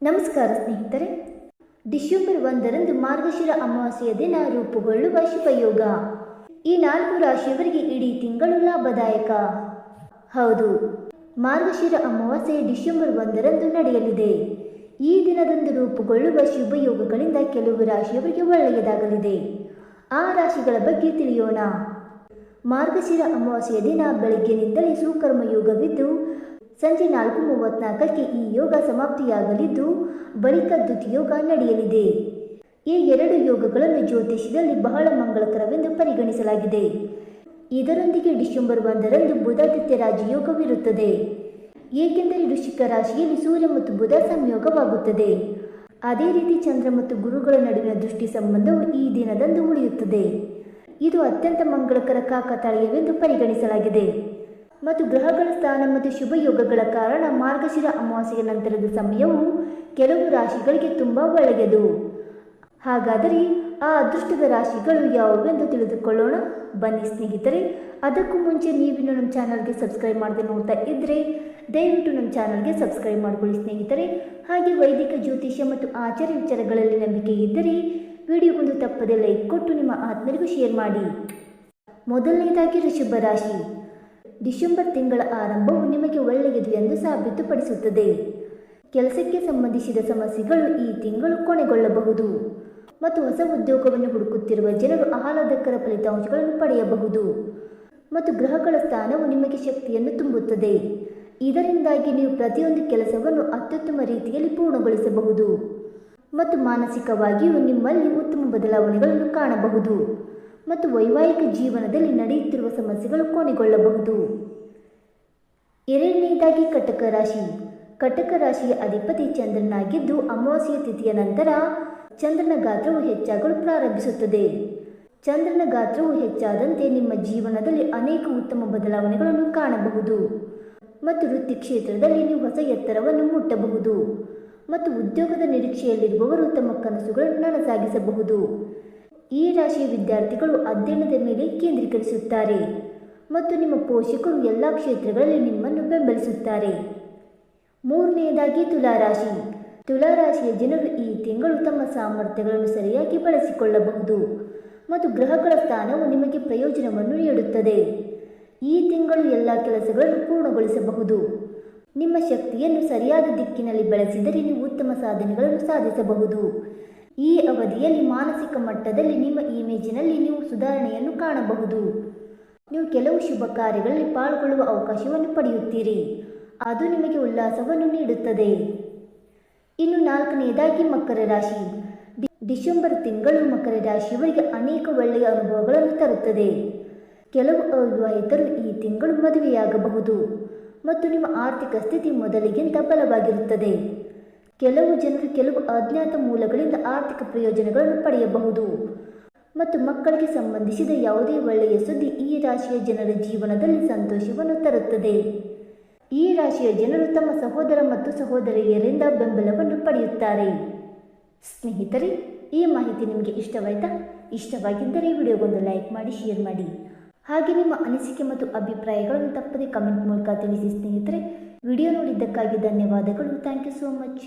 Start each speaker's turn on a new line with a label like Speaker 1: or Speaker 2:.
Speaker 1: ನಮಸ್ಕಾರ ಸ್ನೇಹಿತರೆ. ಡಿಸೆಂಬರ್ 1ರಂದು ಮಾರ್ಗಶಿರ ಅಮಾವಾಸ್ಯೆಯ ದಿನ ರೂಪುಗೊಳ್ಳುವ ಶುಭಯೋಗ. ಈ 4 ರಾಶಿಯವರಿಗೆ ಇಡೀ ತಿಂಗಳು ಲಾಭದಾಯಕ. ಹೌದು, ಮಾರ್ಗಶಿರ ಅಮಾವಾಸ್ಯೆ ಡಿಸೆಂಬರ್ 1ರಂದು ನಡೆಯಲಿದೆ. ಈ ದಿನದಂದು ರೂಪುಗೊಳ್ಳುವ ಶುಭಯೋಗಗಳಿಂದ ಕೆಲವು ರಾಶಿಯವರಿಗೆ ಒಳ್ಳೆಯದಾಗಲಿದೆ. ಆ ರಾಶಿಗಳ ಬಗ್ಗೆ ತಿಳಿಯೋಣ. ಮಾರ್ಗಶಿರ ಅಮಾವಾಸ್ಯೆಯ ದಿನ ಬೆಳಗ್ಗಿನಿಂದಲೇ ಸುಕರ್ಮ ಯೋಗವಿದ್ದು ಸಂಜೆ 4:34ಕ್ಕೆ ಈ ಯೋಗ ಸಮಾಪ್ತಿಯಾಗಲಿದ್ದು ಬಳಿಕ ದ್ಯುತಿಯೋಗ ನಡೆಯಲಿದೆ. ಈ 2 ಯೋಗಗಳನ್ನು ಜ್ಯೋತಿಷ್ಯದಲ್ಲಿ ಬಹಳ ಮಂಗಳಕರವೆಂದು ಪರಿಗಣಿಸಲಾಗಿದೆ. ಇದರೊಂದಿಗೆ ಡಿಸೆಂಬರ್ 1ರಂದು ಬುಧಾದಿತ್ಯ ರಾಜಯೋಗವಿರುತ್ತದೆ. ಏಕೆಂದರೆ ವೃಶ್ಚಿಕ ರಾಶಿಯಲ್ಲಿ ಸೂರ್ಯ ಮತ್ತು ಬುಧ ಸಂಯೋಗವಾಗುತ್ತದೆ. ಅದೇ ರೀತಿ ಚಂದ್ರ ಮತ್ತು ಗುರುಗಳ ನಡುವಿನ ದೃಷ್ಟಿ ಸಂಬಂಧವು ಈ ದಿನದಂದು ಉಳಿಯುತ್ತದೆ. ಇದು ಅತ್ಯಂತ ಮಂಗಳಕರ ಕಾಕತಾಳೀಯವೆಂದು ಪರಿಗಣಿಸಲಾಗಿದೆ. ಮತ್ತು ಗ್ರಹಗಳ ಸ್ಥಾನ ಮತ್ತು ಶುಭ ಯೋಗಗಳ ಕಾರಣ ಮಾರ್ಗಶಿರ ಅಮಾವಾಸ್ಯೆಯ ನಂತರದ ಸಮಯವು ಕೆಲವು ರಾಶಿಗಳಿಗೆ ತುಂಬ ಒಳ್ಳೆಯದು. ಹಾಗಾದರೆ ಆ ಅದೃಷ್ಟದ ರಾಶಿಗಳು ಯಾವುವೆಂದು ತಿಳಿದುಕೊಳ್ಳೋಣ ಬನ್ನಿ ಸ್ನೇಹಿತರೆ. ಅದಕ್ಕೂ ಮುಂಚೆ ನೀವಿನ್ನು ನಮ್ಮ ಚಾನಲ್ಗೆ ಸಬ್ಸ್ಕ್ರೈಬ್ ಮಾಡದೆ ನೋಡ್ತಾ ಇದ್ದರೆ ದಯವಿಟ್ಟು ನಮ್ಮ ಚಾನಲ್ಗೆ ಸಬ್ಸ್ಕ್ರೈಬ್ ಮಾಡಿಕೊಳ್ಳಿ ಸ್ನೇಹಿತರೆ. ಹಾಗೆ ವೈದಿಕ ಜ್ಯೋತಿಷ್ಯ ಮತ್ತು ಆಚಾರ ವಿಚಾರಗಳಲ್ಲಿ ನಂಬಿಕೆ ಇದ್ದರೆ ವಿಡಿಯೋಗೊಂದು ತಪ್ಪದೆ ಲೈಕ್ ಕೊಟ್ಟು ನಿಮ್ಮ ಆತ್ಮರಿಗೂ ಶೇರ್ ಮಾಡಿ. ಮೊದಲನೇದಾಗಿ ವೃಷಭ ರಾಶಿ. ಡಿಸೆಂಬರ್ ತಿಂಗಳ ಆರಂಭವು ನಿಮಗೆ ಒಳ್ಳೆಯದು ಎಂದು ಸಾಬೀತುಪಡಿಸುತ್ತದೆ. ಕೆಲಸಕ್ಕೆ ಸಂಬಂಧಿಸಿದ ಸಮಸ್ಯೆಗಳು ಈ ತಿಂಗಳು ಕೊನೆಗೊಳ್ಳಬಹುದು ಮತ್ತು ಹೊಸ ಉದ್ಯೋಗವನ್ನು ಹುಡುಕುತ್ತಿರುವ ಜನರು ಆಹ್ಲಾದಕರ ಫಲಿತಾಂಶಗಳನ್ನು ಪಡೆಯಬಹುದು. ಮತ್ತು ಗ್ರಹಗಳ ಸ್ಥಾನವು ನಿಮಗೆ ಶಕ್ತಿಯನ್ನು ತುಂಬುತ್ತದೆ. ಇದರಿಂದಾಗಿ ನೀವು ಪ್ರತಿಯೊಂದು ಕೆಲಸವನ್ನು ಅತ್ಯುತ್ತಮ ರೀತಿಯಲ್ಲಿ ಪೂರ್ಣಗೊಳಿಸಬಹುದು ಮತ್ತು ಮಾನಸಿಕವಾಗಿಯೂ ನಿಮ್ಮಲ್ಲಿ ಉತ್ತಮ ಬದಲಾವಣೆಗಳನ್ನು ಕಾಣಬಹುದು ಮತ್ತು ವೈವಾಹಿಕ ಜೀವನದಲ್ಲಿ ನಡೆಯುತ್ತಿರುವ ಸಮಸ್ಯೆಗಳು ಕೊನೆಗೊಳ್ಳಬಹುದು. ಎರಡನೆಯದಾಗಿ ಕಟಕ ರಾಶಿ. ಕಟಕ ರಾಶಿಯ ಅಧಿಪತಿ ಚಂದ್ರನಾಗಿದ್ದು ಅಮಾವಾಸ್ಯೆಯ ತಿಥಿಯ ನಂತರ ಚಂದ್ರನ ಗಾತ್ರವು ಹೆಚ್ಚಾಗಲು ಪ್ರಾರಂಭಿಸುತ್ತದೆ. ಚಂದ್ರನ ಗಾತ್ರವು ಹೆಚ್ಚಾದಂತೆ ನಿಮ್ಮ ಜೀವನದಲ್ಲಿ ಅನೇಕ ಉತ್ತಮ ಬದಲಾವಣೆಗಳನ್ನು ಕಾಣಬಹುದು ಮತ್ತು ವೃತ್ತಿ ಕ್ಷೇತ್ರದಲ್ಲಿ ನೀವು ಹೊಸ ಎತ್ತರವನ್ನು ಮುಟ್ಟಬಹುದು ಮತ್ತು ಉದ್ಯೋಗದ ನಿರೀಕ್ಷೆಯಲ್ಲಿರುವವರು ತಮ್ಮ ಕನಸುಗಳನ್ನು ನನಸಾಗಿಸಬಹುದು. ಈ ರಾಶಿಯ ವಿದ್ಯಾರ್ಥಿಗಳು ಅಧ್ಯಯನದ ಮೇಲೆ ಕೇಂದ್ರೀಕರಿಸುತ್ತಾರೆ ಮತ್ತು ನಿಮ್ಮ ಪೋಷಕರು ಎಲ್ಲ ಕ್ಷೇತ್ರಗಳಲ್ಲಿ ನಿಮ್ಮನ್ನು ಬೆಂಬಲಿಸುತ್ತಾರೆ. ಮೂರನೆಯದಾಗಿ ತುಲಾರಾಶಿ. ತುಲಾರಾಶಿಯ ಜನರು ಈ ತಿಂಗಳು ತಮ್ಮ ಸಾಮರ್ಥ್ಯಗಳನ್ನು ಸರಿಯಾಗಿ ಬಳಸಿಕೊಳ್ಳಬಹುದು ಮತ್ತು ಗ್ರಹಗಳ ಸ್ಥಾನವು ನಿಮಗೆ ಪ್ರಯೋಜನವನ್ನು ನೀಡುತ್ತದೆ. ಈ ತಿಂಗಳು ಎಲ್ಲ ಕೆಲಸಗಳನ್ನು ಪೂರ್ಣಗೊಳಿಸಬಹುದು. ನಿಮ್ಮ ಶಕ್ತಿಯನ್ನು ಸರಿಯಾದ ದಿಕ್ಕಿನಲ್ಲಿ ಬಳಸಿದರೆ ನೀವು ಉತ್ತಮ ಸಾಧನೆಗಳನ್ನು ಸಾಧಿಸಬಹುದು. ಈ ಅವಧಿಯಲ್ಲಿ ಮಾನಸಿಕ ಮಟ್ಟದಲ್ಲಿ ನಿಮ್ಮ ಇಮೇಜಿನಲ್ಲಿ ನೀವು ಸುಧಾರಣೆಯನ್ನು ಕಾಣಬಹುದು. ನೀವು ಕೆಲವು ಶುಭ ಕಾರ್ಯಗಳಲ್ಲಿ ಪಾಲ್ಗೊಳ್ಳುವ ಅವಕಾಶವನ್ನು ಪಡೆಯುತ್ತೀರಿ. ಅದು ನಿಮಗೆ ಉಲ್ಲಾಸವನ್ನು ನೀಡುತ್ತದೆ. ಇನ್ನು 4ನೇದಾಗಿ ಮಕರ ರಾಶಿ. ಡಿಸೆಂಬರ್ ತಿಂಗಳು ಮಕರ ರಾಶಿಯವರಿಗೆ ಅನೇಕ ಒಳ್ಳೆಯ ಅನುಭವಗಳನ್ನು ತರುತ್ತದೆ. ಕೆಲವು ಅವಿವಾಹಿತರು ಈ ತಿಂಗಳು ಮದುವೆಯಾಗಬಹುದು ಮತ್ತು ನಿಮ್ಮ ಆರ್ಥಿಕ ಸ್ಥಿತಿ ಮೊದಲಿಗಿಂತ ಬಲವಾಗಿರುತ್ತದೆ. ಕೆಲವು ಜನರು ಕೆಲವು ಅಜ್ಞಾತ ಮೂಲಗಳಿಂದ ಆರ್ಥಿಕ ಪ್ರಯೋಜನಗಳನ್ನು ಪಡೆಯಬಹುದು ಮತ್ತು ಮಕ್ಕಳಿಗೆ ಸಂಬಂಧಿಸಿದ ಯಾವುದೇ ಒಳ್ಳೆಯ ಸುದ್ದಿ ಈ ರಾಶಿಯ ಜನರ ಜೀವನದಲ್ಲಿ ಸಂತೋಷವನ್ನು ತರುತ್ತದೆ. ಈ ರಾಶಿಯ ಜನರು ತಮ್ಮ ಸಹೋದರ ಮತ್ತು ಸಹೋದರಿಯರಿಂದ ಬೆಂಬಲವನ್ನು ಪಡೆಯುತ್ತಾರೆ. ಸ್ನೇಹಿತರೆ, ಈ ಮಾಹಿತಿ ನಿಮಗೆ ಇಷ್ಟವಾಯಿತಾ? ಇಷ್ಟವಾಗಿದ್ದರೆ ವಿಡಿಯೋಗೊಂದು ಲೈಕ್ ಮಾಡಿ, ಶೇರ್ ಮಾಡಿ. ಹಾಗೆ ನಿಮ್ಮ ಅನಿಸಿಕೆ ಮತ್ತು ಅಭಿಪ್ರಾಯಗಳನ್ನು ತಪ್ಪದೆ ಕಮೆಂಟ್ ಮೂಲಕ ತಿಳಿಸಿ ಸ್ನೇಹಿತರೆ. ವಿಡಿಯೋ ನೋಡಿದ್ದಕ್ಕಾಗಿ ಧನ್ಯವಾದಗಳು. Thank you so much.